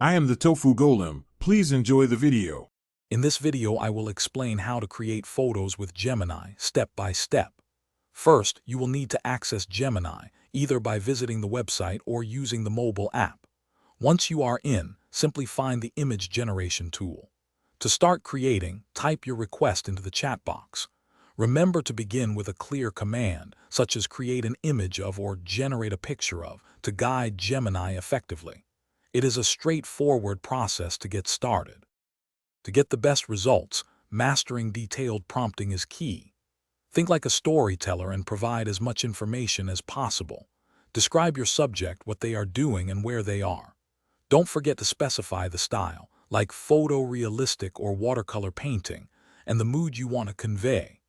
I am the Tofu Golem. Please enjoy the video. In this video, I will explain how to create photos with Gemini step by step. First, you will need to access Gemini, either by visiting the website or using the mobile app. Once you are in, simply find the image generation tool. To start creating, type your request into the chat box. Remember to begin with a clear command, such as create an image of or generate a picture of, to guide Gemini effectively. It is a straightforward process to get started. To get the best results, mastering detailed prompting is key. Think like a storyteller and provide as much information as possible. Describe your subject, what they are doing, and where they are. Don't forget to specify the style, like photorealistic or watercolor painting, and the mood you want to convey.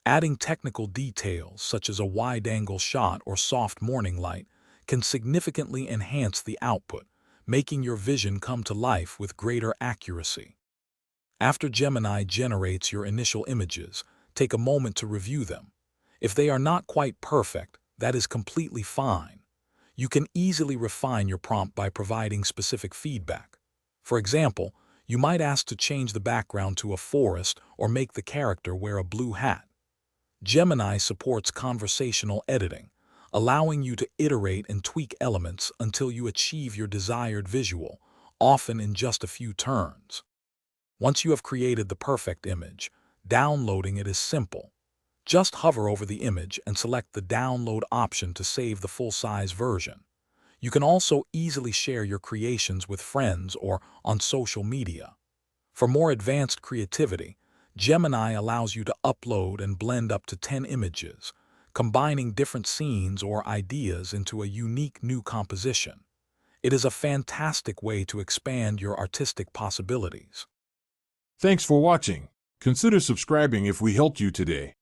Adding technical details, such as a wide-angle shot or soft morning light, can significantly enhance the output, making your vision come to life with greater accuracy. After Gemini generates your initial images, take a moment to review them. If they are not quite perfect, that is completely fine. You can easily refine your prompt by providing specific feedback. For example, you might ask to change the background to a forest or make the character wear a blue hat. Gemini supports conversational editing, allowing you to iterate and tweak elements until you achieve your desired visual, often in just a few turns. Once you have created the perfect image, downloading it is simple. Just hover over the image and select the download option to save the full-size version. You can also easily share your creations with friends or on social media. For more advanced creativity, Gemini allows you to upload and blend up to 10 images, combining different scenes or ideas into a unique new composition. It is a fantastic way to expand your artistic possibilities. Thanks for watching. Consider subscribing if we helped you today.